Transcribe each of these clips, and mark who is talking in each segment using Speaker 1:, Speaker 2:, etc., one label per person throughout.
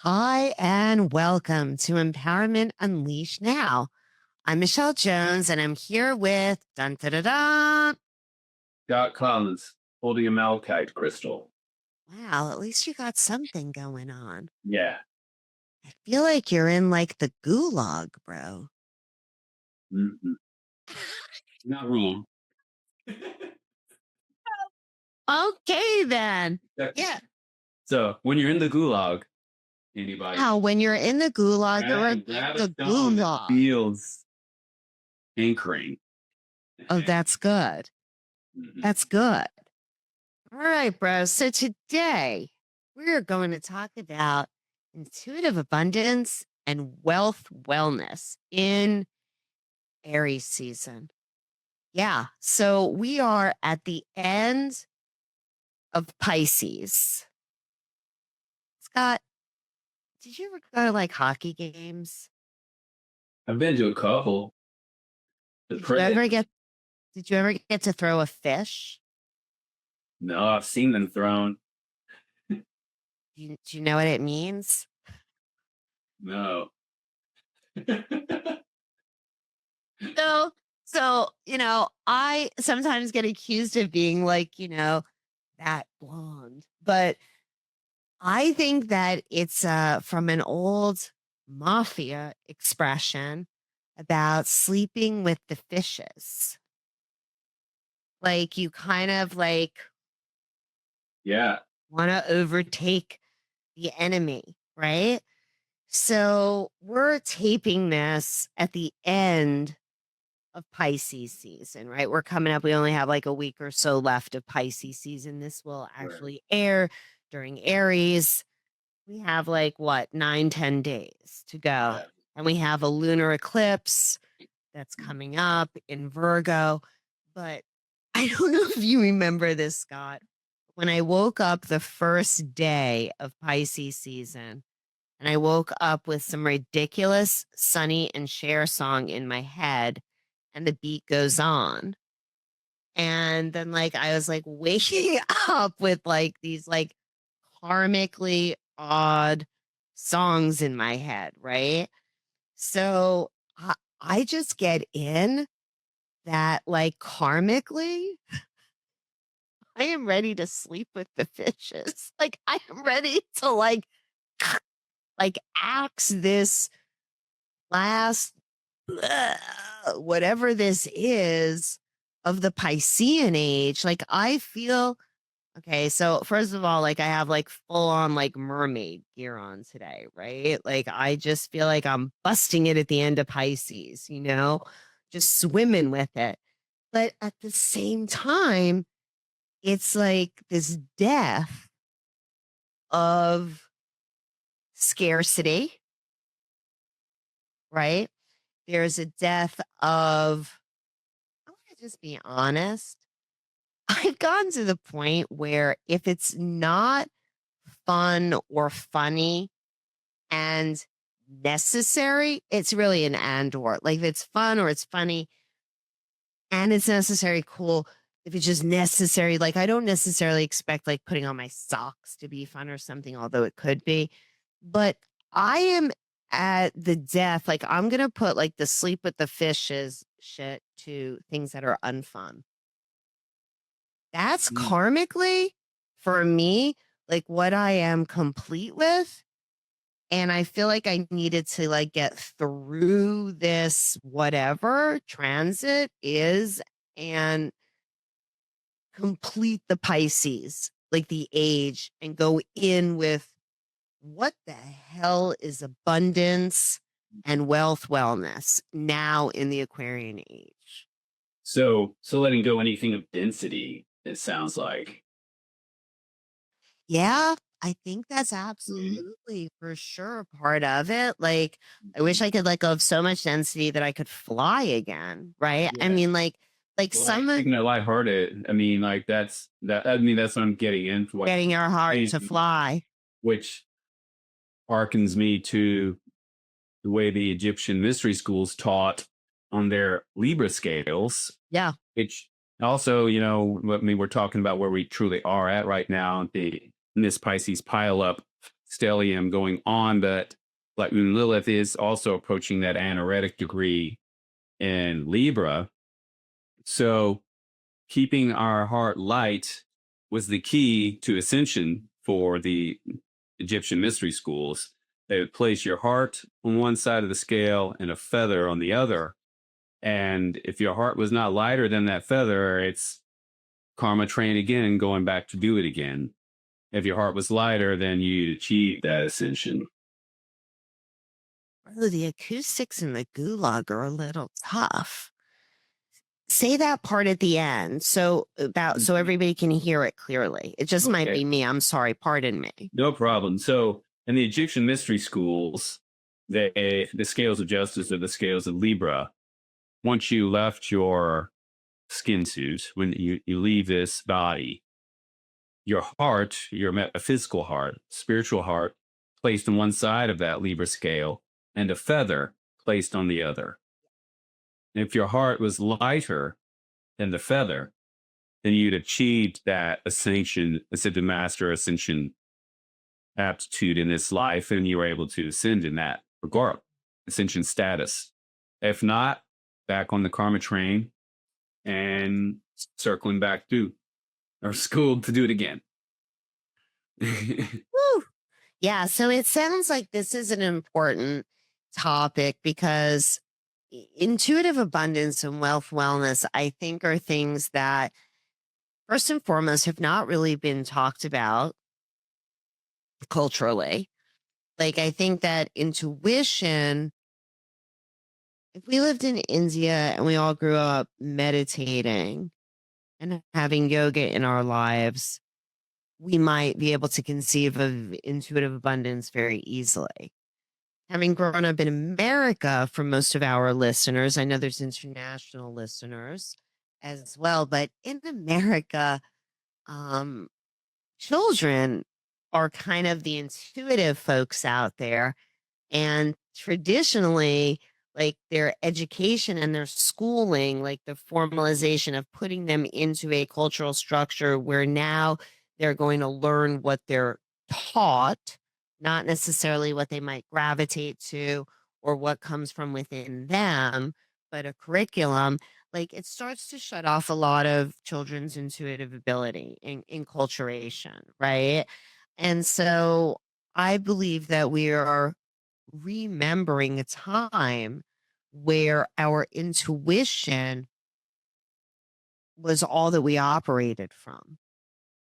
Speaker 1: Hi, and welcome to Empowerment Unleashed Now. I'm Michelle Jones, and I'm here with dun da da da.
Speaker 2: Scott Collins holding a malachite crystal.
Speaker 1: Wow, at least you got something going on.
Speaker 2: Yeah.
Speaker 1: I feel like you're in like the gulag, bro.
Speaker 2: Mhm. Not wrong.
Speaker 1: Okay, then.
Speaker 2: Yeah.
Speaker 1: Yeah.
Speaker 2: So when you're in the gulag, anybody
Speaker 1: How when you're in the gulag or
Speaker 2: grab a
Speaker 1: the
Speaker 2: stone that
Speaker 1: gulag.
Speaker 2: feels anchoring.
Speaker 1: Oh, that's good.
Speaker 2: Mhm.
Speaker 1: That's good. All right, bro. So today we're going to talk about intuitive abundance and wealth wellness in Aries season. Yeah. So we are at the end of Pisces. Scott, did you ever go to like hockey games?
Speaker 2: I've been to a couple. The
Speaker 1: Did you
Speaker 2: pre-
Speaker 1: ever get did you ever get to throw a fish?
Speaker 2: no, I've seen them thrown.
Speaker 1: Do you know what it means?
Speaker 2: No.
Speaker 1: So I sometimes get accused of being like, that blonde. But I think that it's from an old mafia expression about sleeping with the fishes. Like you kind of like
Speaker 2: Yeah.
Speaker 1: want to overtake the enemy, right? So we're taping this at the end of Pisces season, right? We're coming up. We only have like a week or so left of Pisces season. This will
Speaker 2: Right.
Speaker 1: actually air during Aries. We have like what, 9, 10 days to go.
Speaker 2: Yeah.
Speaker 1: And we have a lunar eclipse that's coming up in Virgo. But I don't know if you remember this, Scott. When I woke up the first day of Pisces season, and I woke up with some ridiculous Sonny and Cher song in my head, and the beat goes on. And then like I was like waking up with like these like karmically odd songs in my head, right? So I just get in that like karmically, I am ready to sleep with the fishes. Like I am ready to like axe this last whatever this is of the Piscean age. Like I feel okay, so first of all, like I have like full on like mermaid gear on today, right? Like I just feel like I'm busting it at the end of Pisces, just swimming with it. But at the same time, it's like this death of scarcity, right? There's a death of, I want to just be honest. I've gotten to the point where if it's not fun or funny and necessary, it's really an and or. Like if it's fun or it's funny and it's necessary, cool. If it's just necessary, like I don't necessarily expect like putting on my socks to be fun or something, although it could be. But I am at the death, like I'm gonna put like the sleep with the fishes shit to things that are unfun. That's
Speaker 2: Mm.
Speaker 1: karmically for me, like what I am complete with. And I feel like I needed to like get through this whatever transit is and complete the Pisces, like the age, and go in with what the hell is abundance and wealth wellness now in the Aquarian age.
Speaker 2: So letting go anything of density, it sounds like.
Speaker 1: Yeah, I think that's
Speaker 2: Mhm.
Speaker 1: absolutely for sure part of it. Like, I wish I could let go of so much density that I could fly again, right? I
Speaker 2: Yeah.
Speaker 1: mean, like
Speaker 2: Well, like
Speaker 1: some of
Speaker 2: taking it lighthearted. I mean, like that. I mean, that's what I'm getting into. What
Speaker 1: getting our heart to
Speaker 2: saying,
Speaker 1: fly.
Speaker 2: which harkens me to the way the Egyptian mystery schools taught on their Libra scales,
Speaker 1: Yeah.
Speaker 2: which also, I mean, we're talking about where we truly are at right now. The in this Pisces pile up. stellium going on, but like when Lilith is also approaching that anaretic degree in Libra. So keeping our heart light was the key to ascension for the Egyptian mystery schools. They would place your heart on one side of the scale and a feather on the other. And if your heart was not lighter than that feather, it's karma train again, going back to do it again. If your heart was lighter, then you'd achieve that ascension.
Speaker 1: Oh, the acoustics in the gulag are a little tough. Say that part at the end so everybody can hear it clearly. It just might
Speaker 2: Okay.
Speaker 1: be me. I'm sorry. Pardon me.
Speaker 2: No problem. So in the Egyptian mystery schools, the scales of justice are the scales of Libra. Once you left your skin suit, when you leave this body, your heart, your metaphysical heart, spiritual heart, placed on one side of that Libra scale, and a feather placed on the other. If your heart was lighter than the feather, then you'd achieved that ascension, ascended master ascension aptitude in this life, and you were able to ascend in that regard, ascension status. If not, back on the karma train and circling back to our school to do it again.
Speaker 1: Woo. Yeah. So it sounds like this is an important topic because intuitive abundance and wealth wellness, I think, are things that, first and foremost, have not really been talked about culturally. Like, I think that intuition, if we lived in India and we all grew up meditating and having yoga in our lives, we might be able to conceive of intuitive abundance very easily. Having grown up in America, for most of our listeners, I know there's international listeners as well, but in America, um, children are kind of the intuitive folks out there. And traditionally, like their education and their schooling, like the formalization of putting them into a cultural structure where now they're going to learn what they're taught, not necessarily what they might gravitate to or what comes from within them, but a curriculum. Like it starts to shut off a lot of children's intuitive ability in enculturation, right? And so I believe that we are remembering a time where our intuition was all that we operated from,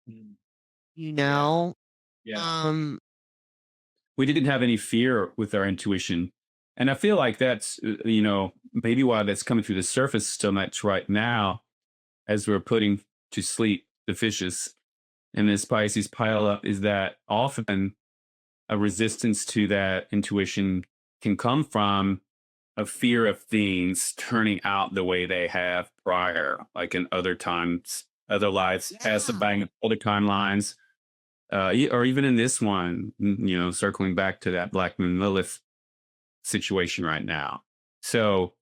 Speaker 2: Mm.
Speaker 1: you
Speaker 2: Yeah.
Speaker 1: know?
Speaker 2: Yeah.
Speaker 1: Um,
Speaker 2: We didn't have any fear with our intuition. And I feel like that's, maybe why that's coming through the surface so much right now as we're putting to sleep the fishes in this Pisces pile up is that often a resistance to that intuition can come from a fear of things turning out the way they have prior, like in other times, other lives, past the
Speaker 1: yeah.
Speaker 2: bang, older timelines, or even in this one, circling back to that Black Moon Lilith situation right now. So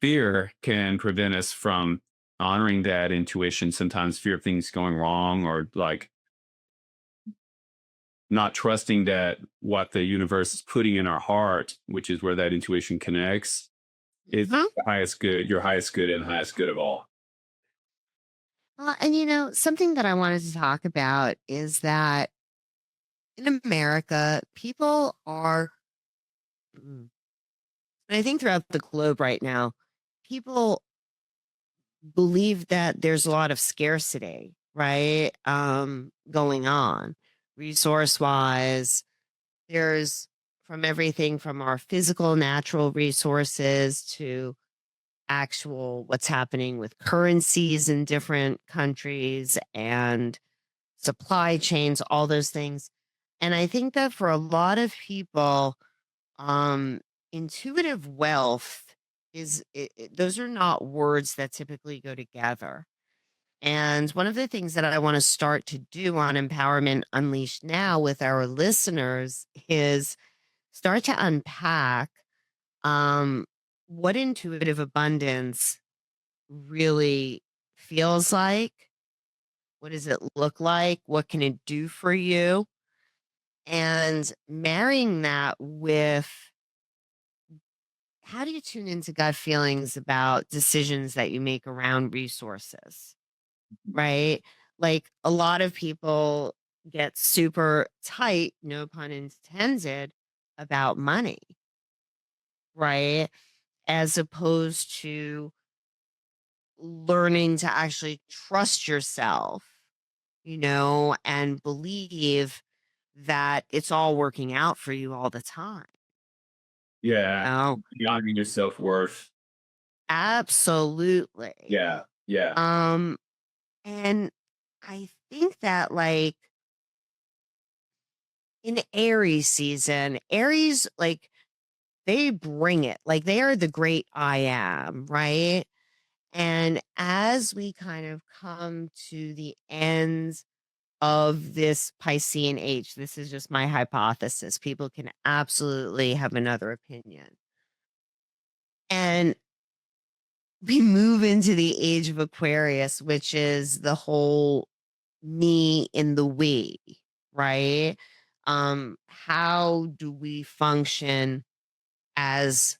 Speaker 2: fear can prevent us from honoring that intuition. Sometimes fear of things going wrong or like not trusting that what the universe is putting in our heart, which is where that intuition connects, is
Speaker 1: Huh?
Speaker 2: the highest good, your highest good and highest good of all.
Speaker 1: And something that I wanted to talk about is that in America, people are, and I think throughout the globe right now, people believe that there's a lot of scarcity, right? Going on resource wise. There's from everything from our physical natural resources to actual what's happening with currencies in different countries and supply chains, all those things. And I think that for a lot of people, intuitive wealth those are not words that typically go together. And one of the things that I want to start to do on Empowerment Unleashed now with our listeners is start to unpack um, what intuitive abundance really feels like. What does it look like? What can it do for you? And marrying that with how do you tune into gut feelings about decisions that you make around resources, right? Like a lot of people get super tight, no pun intended, about money, right? As opposed to learning to actually trust yourself, and believe that it's all working out for you all the time.
Speaker 2: Yeah.
Speaker 1: Oh,
Speaker 2: Honoring your self-worth.
Speaker 1: absolutely.
Speaker 2: Yeah. Yeah.
Speaker 1: Um, and I think that like in Aries season, Aries, like they bring it, like they are the great I am, right? And as we kind of come to the ends of this Piscean age, this is just my hypothesis. People can absolutely have another opinion. And we move into the age of Aquarius, which is the whole me in the we, right? How do we function as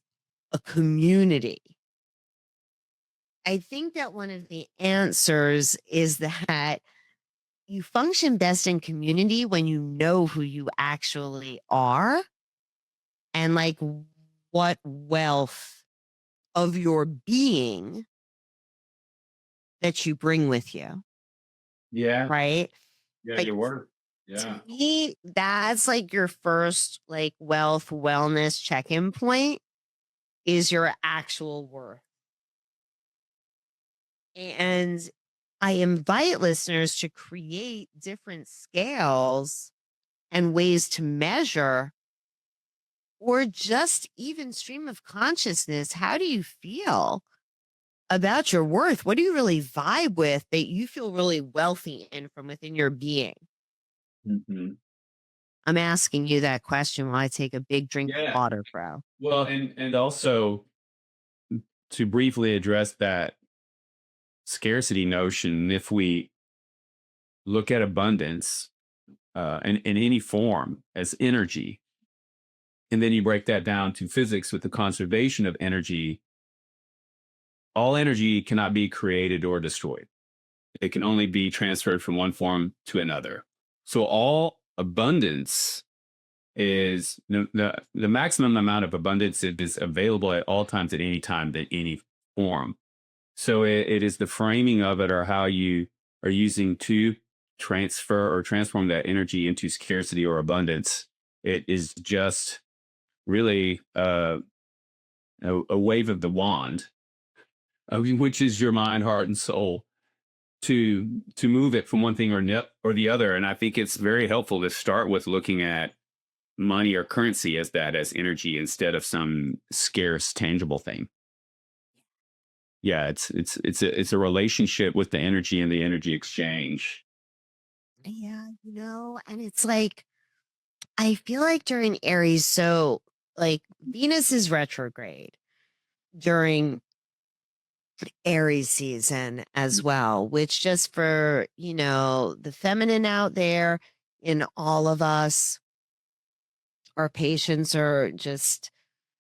Speaker 1: a community? I think that one of the answers is that you function best in community when you know who you actually are and like what wealth of your being that you bring with you,
Speaker 2: Yeah.
Speaker 1: right?
Speaker 2: Yeah.
Speaker 1: Like
Speaker 2: Your worth.
Speaker 1: to
Speaker 2: Yeah.
Speaker 1: me, that's like your first like wealth wellness check-in point is your actual worth. And I invite listeners to create different scales and ways to measure or just even stream of consciousness. How do you feel about your worth? What do you really vibe with that you feel really wealthy in from within your being?
Speaker 2: Mhm.
Speaker 1: I'm asking you that question while I take a big drink of
Speaker 2: Yeah.
Speaker 1: water, bro.
Speaker 2: Well, and also to briefly address that scarcity notion, if we look at abundance in any form as energy, and then you break that down to physics with the conservation of energy, all energy cannot be created or destroyed. It can only be transferred from one form to another. So all abundance is the maximum amount of abundance that is available at all times, at any time, at any form. So it is the framing of it, or how you are using to transfer or transform that energy into scarcity or abundance. It is just really a wave of the wand, which is your mind, heart, and soul, to move it from one thing or the other. And I think it's very helpful to start with looking at money or currency as energy instead of some scarce tangible thing. Yeah, it's a relationship with the energy and the energy exchange.
Speaker 1: Yeah, and it's like, I feel like during Aries, so like Venus is retrograde during Aries season as well, which just for, the feminine out there in all of us, our patients are just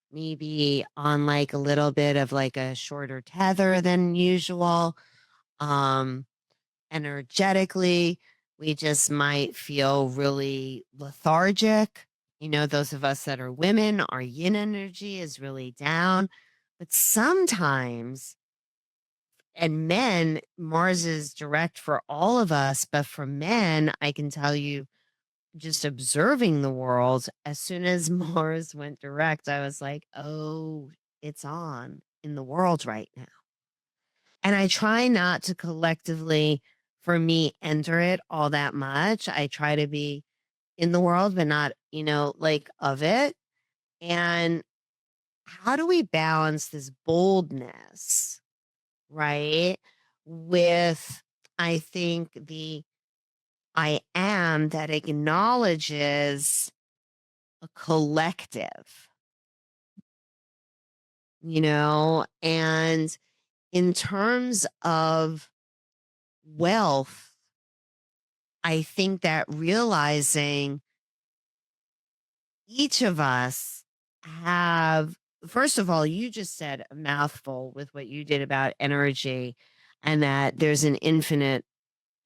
Speaker 1: maybe on like a little bit of like a shorter tether than usual. Um, Energetically, we just might feel really lethargic. Those of us that are women, our yin energy is really down. But sometimes, and men, Mars is direct for all of us. But for men, I can tell you, just observing the world, as soon as Mars went direct, I was like, oh, it's on in the world right now. And I try not to collectively, for me, enter it all that much. I try to be in the world, but not, like of it. And how do we balance this boldness, right? With, I think, the I am that acknowledges a collective, and in terms of wealth, I think that realizing each of us have, first of all, you just said a mouthful with what you did about energy and that there's an infinite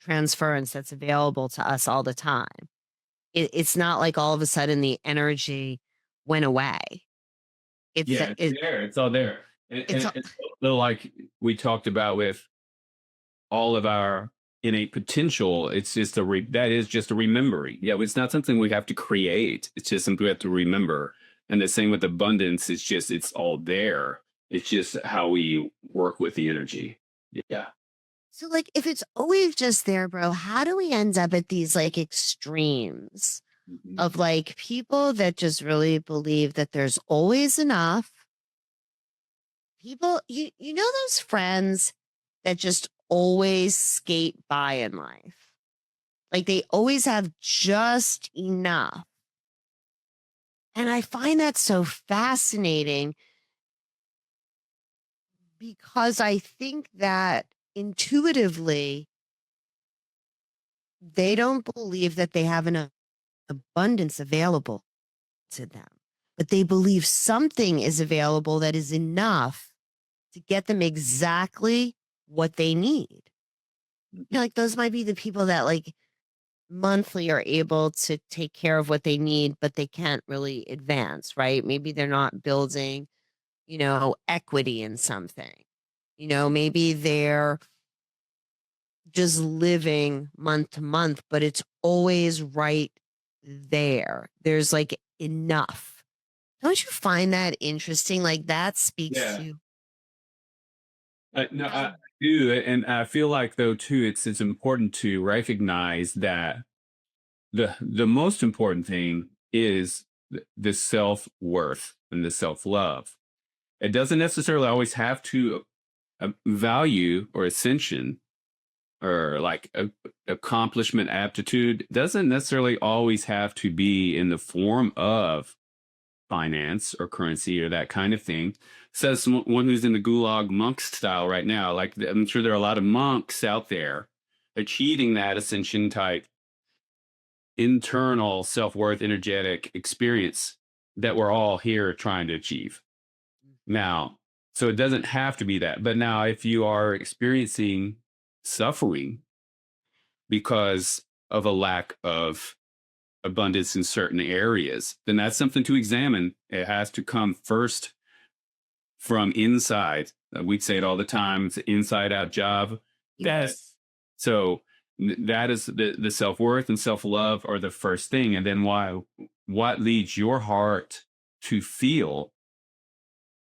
Speaker 1: transference that's available to us all the time. It's not like all of a sudden the energy went away. It's
Speaker 2: Yeah,
Speaker 1: that
Speaker 2: it's there. It's all there.
Speaker 1: it's
Speaker 2: And it's a little like we talked about with all of our innate potential. It's just that is just a remembering. Yeah, it's not something we have to create. It's just something we have to remember. And the same with abundance. It's all there. It's just how we work with the energy. Yeah.
Speaker 1: so like if it's always just there, bro, how do we end up at these like extremes
Speaker 2: Mhm.
Speaker 1: of like people that just really believe that there's always enough? People, you know those friends that just always skate by in life. Like they always have just enough. And I find that so fascinating because I think that intuitively they don't believe that they have enough abundance available to them, but they believe something is available that is enough to get them exactly what they need. Like those might be the people that like monthly are able to take care of what they need, but they can't really advance, right? Maybe they're not building, equity in something. Maybe they're just living month to month, but it's always right there. There's like enough. Don't you find that interesting? Like that speaks
Speaker 2: Yeah.
Speaker 1: to
Speaker 2: No, I
Speaker 1: how,
Speaker 2: do, and I feel like though too, it's important to recognize that the most important thing is the self worth and the self love. It doesn't necessarily always have to value or ascension or like accomplishment aptitude doesn't necessarily always have to be in the form of finance or currency or that kind of thing. Says someone who's in the gulag monk style right now. Like I'm sure there are a lot of monks out there achieving that ascension type internal self-worth energetic experience that we're all here trying to achieve now. So it doesn't have to be that, but now if you are experiencing suffering because of a lack of abundance in certain areas, then that's something to examine. It has to come first from inside. We say it all the time. It's an inside out job. That
Speaker 1: yes.
Speaker 2: so that is the self worth and self love are the first thing, and then what leads your heart to feel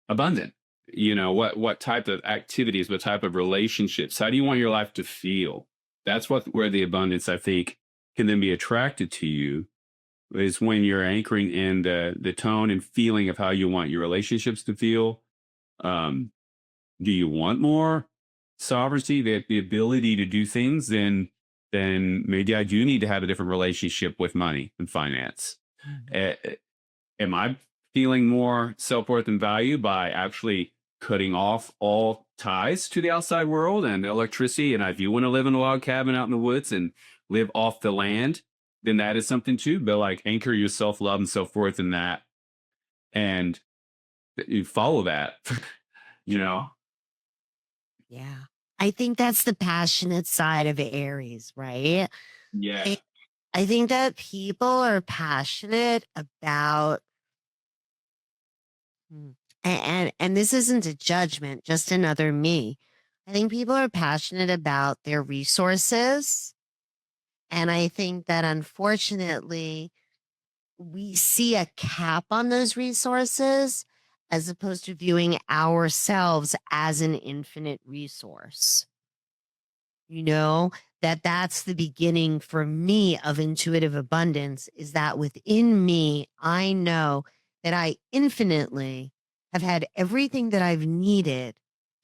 Speaker 2: abundant? What type of activities, what type of relationships? How do you want your life to feel? That's where the abundance I think can then be attracted to you is when you're anchoring in the tone and feeling of how you want your relationships to feel. Um, do you want more sovereignty, the ability to do things? Then maybe I do need to have a different relationship with money and finance.
Speaker 1: Mhm.
Speaker 2: Uh, am I feeling more self worth and value by actually cutting off all ties to the outside world and electricity? And if you want to live in a log cabin out in the woods and live off the land, then that is something too. But like anchor your self love and self worth in that, and you follow that. you know,
Speaker 1: Yeah. I think that's the passionate side of Aries, right?
Speaker 2: yeah,
Speaker 1: I, I think that people are passionate about, hmm, and this isn't a judgment, just another me. I think people are passionate about their resources. And I think that unfortunately, we see a cap on those resources as opposed to viewing ourselves as an infinite resource. You know, that's the beginning for me of intuitive abundance is that within me, I know that I infinitely have had everything that I've needed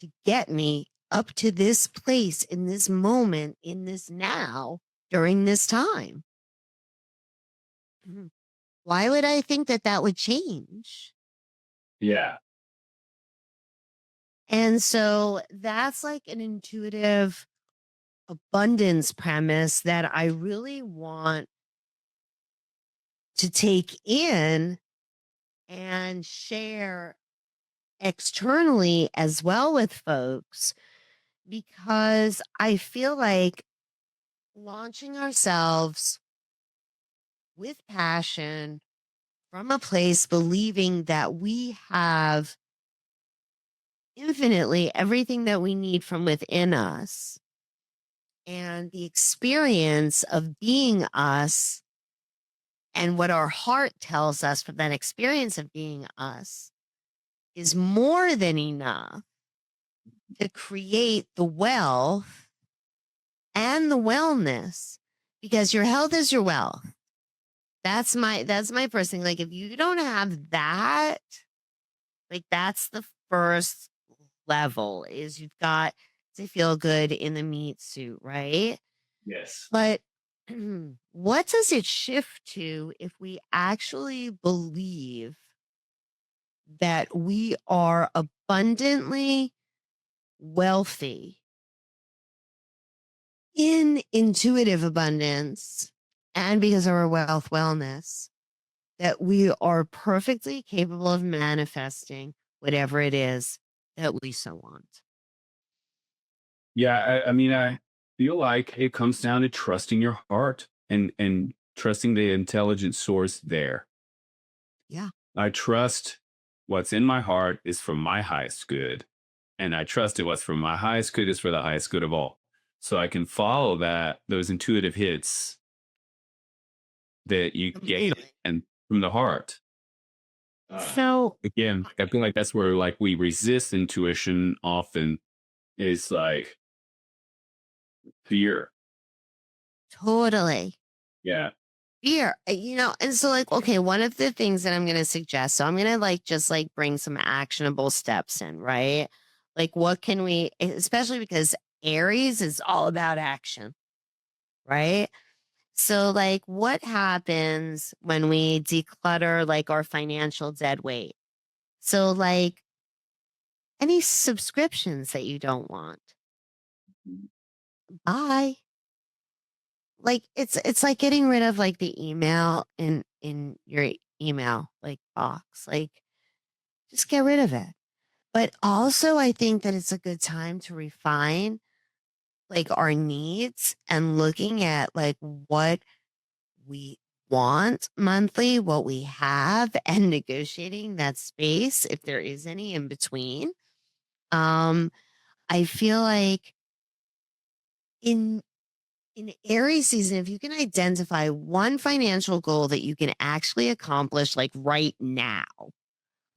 Speaker 1: to get me up to this place in this moment, in this now, during this time. Mhm. Why would I think that that would change?
Speaker 2: yeah.
Speaker 1: And so that's like an intuitive abundance premise that I really want to take in and share externally as well with folks, because I feel like launching ourselves with passion from a place believing that we have infinitely everything that we need from within us, and the experience of being us and what our heart tells us from that experience of being us is more than enough to create the wealth and the wellness, because your health is your wealth. That's my first thing. Like, if you don't have that, like, that's the first level, is you've got to feel good in the meat suit, right?
Speaker 2: Yes.
Speaker 1: But what does it shift to if we actually believe that we are abundantly wealthy in intuitive abundance, and because of our wealth wellness, that we are perfectly capable of manifesting whatever it is that we so want?
Speaker 2: Yeah, I mean, I feel like it comes down to trusting your heart and trusting the intelligent source there.
Speaker 1: Yeah.
Speaker 2: I trust what's in my heart is for my highest good, and I trust that what's for my highest good is for the highest good of all. So I can follow those intuitive hits that you get
Speaker 1: Completely.
Speaker 2: and from the heart.
Speaker 1: So,
Speaker 2: Again, I feel like that's where like we resist intuition often is like fear.
Speaker 1: totally.
Speaker 2: Yeah.
Speaker 1: Fear, and so, like, okay, one of the things that I'm gonna suggest, so I'm gonna, like, just, like, bring some actionable steps in, right? Like, what can we, especially because Aries is all about action, right? So, like, what happens when we declutter, like, our financial dead weight? So, like, any subscriptions that you don't want, buy. Like, it's like getting rid of, like, the email in your email, like, box, like, just get rid of it. But also, I think that it's a good time to refine, like, our needs, and looking at, like, what we want monthly, what we have, and negotiating that space if there is any in between. Um, I feel like in Aries season, if you can identify one financial goal that you can actually accomplish, like, right now,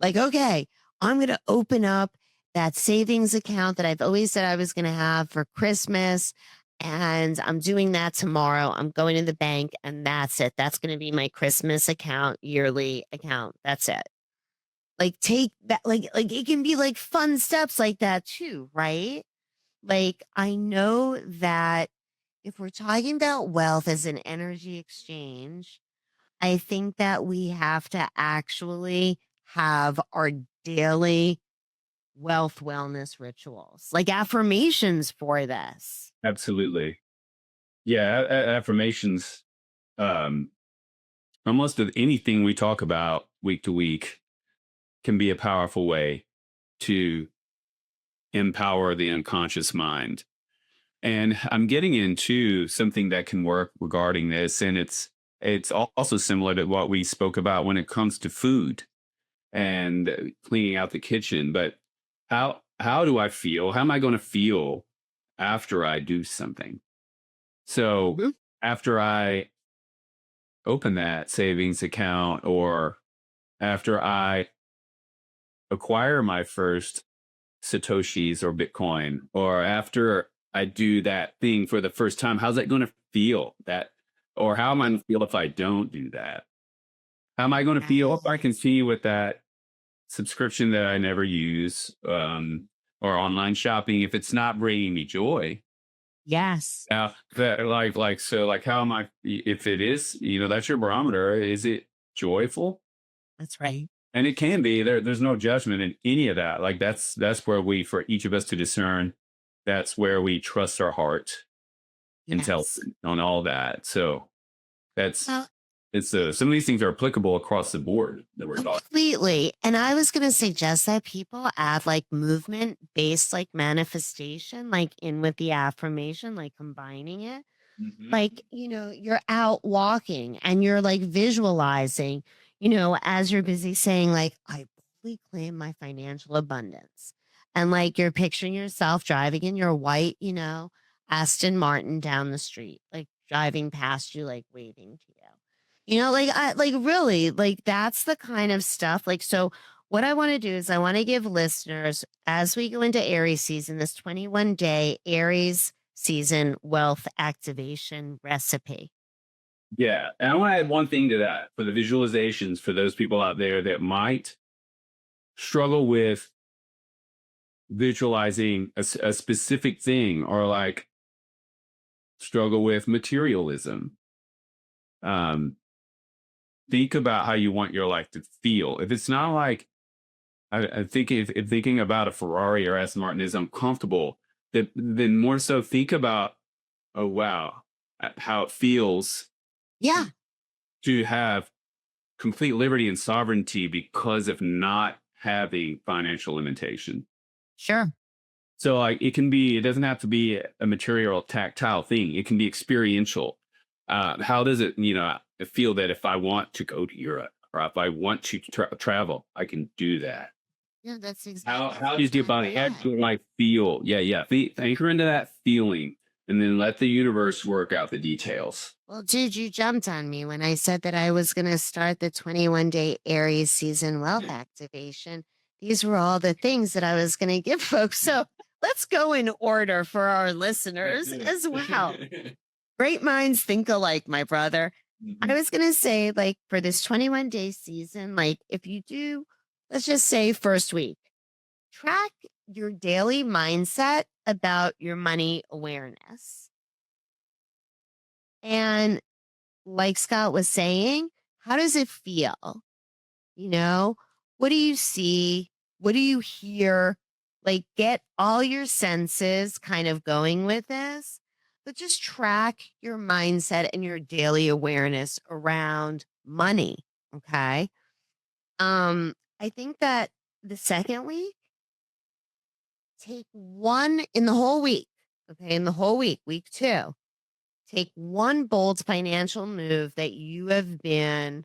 Speaker 1: like, okay, I'm going to open up that savings account that I've always said I was going to have for Christmas. And I'm doing that tomorrow. I'm going to the bank, and that's it. That's going to be my Christmas account, yearly account. That's it. Like, take that, like it can be like fun steps like that too, right? Like, I know that if we're talking about wealth as an energy exchange, I think that we have to actually have our daily wealth wellness rituals, like affirmations for this.
Speaker 2: Absolutely. Yeah, affirmations. Um, almost of anything we talk about week to week can be a powerful way to empower the unconscious mind. And I'm getting into something that can work regarding this, and it's also similar to what we spoke about when it comes to food and cleaning out the kitchen. But how do I feel? How am I going to feel after I do something? So
Speaker 1: Mhm.
Speaker 2: after I open that savings account, or after I acquire my first Satoshis or Bitcoin, or after I do that thing for the first time, how's that going to feel? That, or how am I going to feel if I don't do that? How am I going to feel if I
Speaker 1: Yes.
Speaker 2: continue with that subscription that I never use, or online shopping if it's not bringing me joy?
Speaker 1: Yes.
Speaker 2: Now, that so like how am I if it is, that's your barometer. Is it joyful?
Speaker 1: That's right.
Speaker 2: And it can be. There's no judgment in any of that. Like that's where we, for each of us to discern, that's where we trust our heart
Speaker 1: Yes.
Speaker 2: intelligence on all that. So that's
Speaker 1: Well,
Speaker 2: It's some of these things are applicable across the board that we're talking.
Speaker 1: Completely. And I was going to suggest that people add like movement based like manifestation, like in with the affirmation, like combining it.
Speaker 2: Mhm.
Speaker 1: Like, you're out walking and you're like visualizing, as you're busy saying, like, I fully claim my financial abundance. And like you're picturing yourself driving in your white, Aston Martin down the street, like driving past you, like waving to you. Like like really, like that's the kind of stuff. Like, so what I want to do is I want to give listeners as we go into Aries season, this 21-day Aries season wealth activation recipe.
Speaker 2: Yeah. And I want to add one thing to that for the visualizations for those people out there that might struggle with visualizing a specific thing or like struggle with materialism. Um, think about how you want your life to feel. If it's not like, I think if thinking about a Ferrari or Aston Martin is uncomfortable, then more so think about, oh, wow, how it feels
Speaker 1: Yeah,
Speaker 2: to have complete liberty and sovereignty because of not having financial limitation.
Speaker 1: sure.
Speaker 2: So like it doesn't have to be a material tactile thing. It can be experiential. How does it, feel that if I want to go to Europe or if I want to travel, I can do that.
Speaker 1: Yeah, that's exactly
Speaker 2: How does your body
Speaker 1: right.
Speaker 2: actually like feel? Yeah, yeah. Anchor into that feeling and then let the universe work out the details.
Speaker 1: Well, dude, you jumped on me when I said that I was going to start the 21-day Aries season wealth activation. These were all the things that I was going to give folks. So let's go in order for our listeners as well. Great minds think alike, my brother. I
Speaker 2: Mhm.
Speaker 1: was going to say, like, for this 21-day season, like, if you do, let's just say first week, track your daily mindset about your money awareness. And like Scott was saying, how does it feel? You know, what do you see? What do you hear? Like, get all your senses kind of going with this, but just track your mindset and your daily awareness around money. Okay. I think that the second week, take one in the whole week. Okay. In the whole week, week two, take one bold financial move that you have been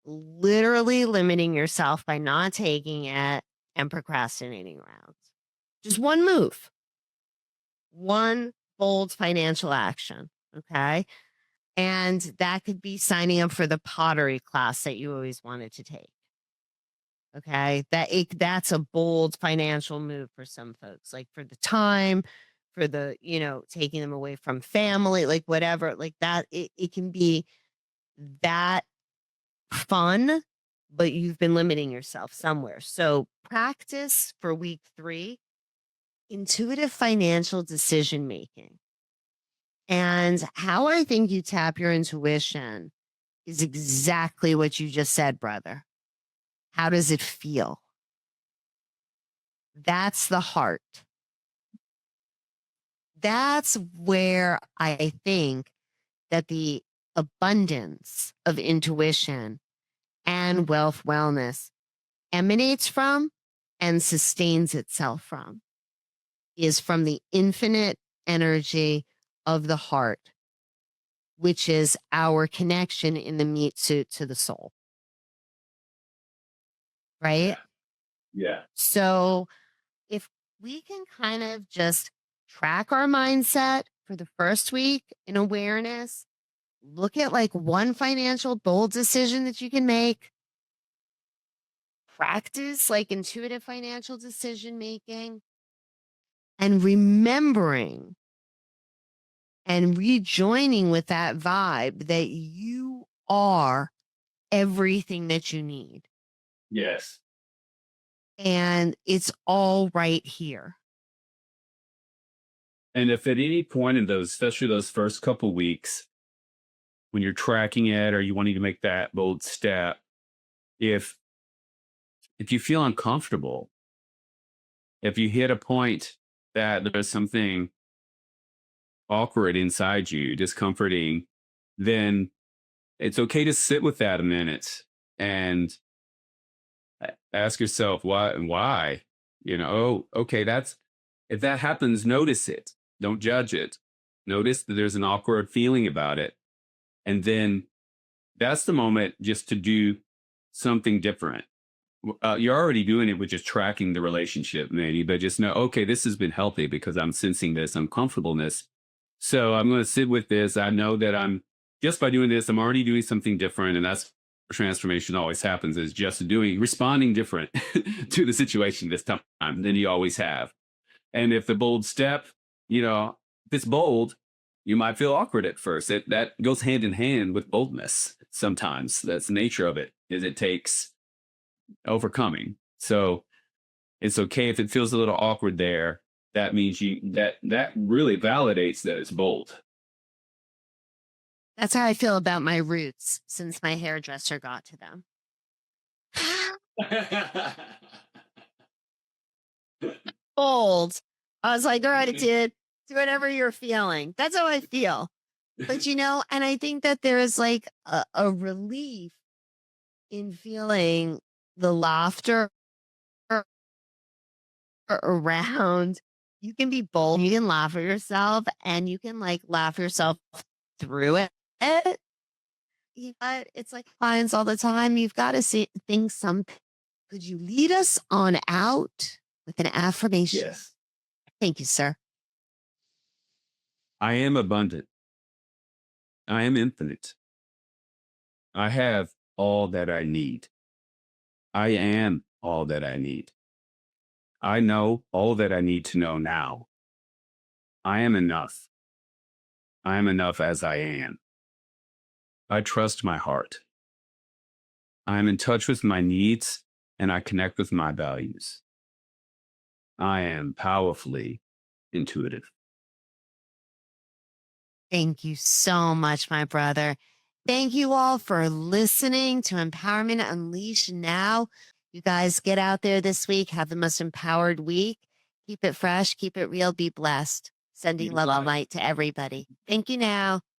Speaker 1: literally limiting yourself by not taking it and procrastinating around. Just one move, one bold financial action. Okay. And that could be signing up for the pottery class that you always wanted to take. Okay. That's a bold financial move for some folks, like for the time, for the, taking them away from family, like whatever, like that. It can be that fun, but you've been limiting yourself somewhere. So practice for week 3, intuitive financial decision making. And how I think you tap your intuition is exactly what you just said, brother. How does it feel? That's the heart. That's where I think that the abundance of intuition and wealth wellness emanates from and sustains itself from, is from the infinite energy of the heart, which is our connection in the meat suit to the soul, right?
Speaker 2: Yeah. Yeah.
Speaker 1: So if we can kind of just track our mindset for the first week in awareness, look at like one financial bold decision that you can make, practice like intuitive financial decision making, and remembering and rejoining with that vibe that you are everything that you need.
Speaker 2: Yes.
Speaker 1: And it's all right here.
Speaker 2: And if at any point in those, especially those first couple weeks, when you're tracking it or you wanting to make that bold step, if you feel uncomfortable, if you hit a point that there's something awkward inside you, discomforting, then It's okay to sit with that a minute and ask yourself why and why. Oh, okay, that's if that happens, notice it. Don't judge it. Notice that there's an awkward feeling about it. And then that's the moment just to do something different. You're already doing it with just tracking the relationship, maybe, but just know, okay, this has been healthy because I'm sensing this uncomfortableness. So I'm going to sit with this. I know that just by doing this, I'm already doing something different. And that's where transformation always happens, is just responding different to the situation this time than you always have. And if the bold step, if it's bold, you might feel awkward at first. That goes hand in hand with boldness. Sometimes that's the nature of it, is it takes overcoming. So it's okay if it feels a little awkward there. That means that really validates that it's bold.
Speaker 1: That's how I feel about my roots since my hairdresser got to them. Bold. I was like, all right, dude, do whatever you're feeling. That's how I feel. But, and I think that there is like a relief in feeling the laughter around. You can be bold, you can laugh at yourself, and you can like laugh yourself through it. But it's like clients all the time. You've got to see things. Could you lead us on out with an affirmation?
Speaker 2: Yes.
Speaker 1: Thank you, sir.
Speaker 2: I am abundant. I am infinite. I have all that I need. I am all that I need. I know all that I need to know now. I am enough. I am enough as I am. I trust my heart. I am in touch with my needs and I connect with my values. I am powerfully intuitive.
Speaker 1: Thank you so much, my brother. Thank you all for listening to Empowerment Unleashed Now. You guys get out there this week. Have the most empowered week. Keep it fresh. Keep it real. Be blessed. Sending love and light to everybody. Thank you now.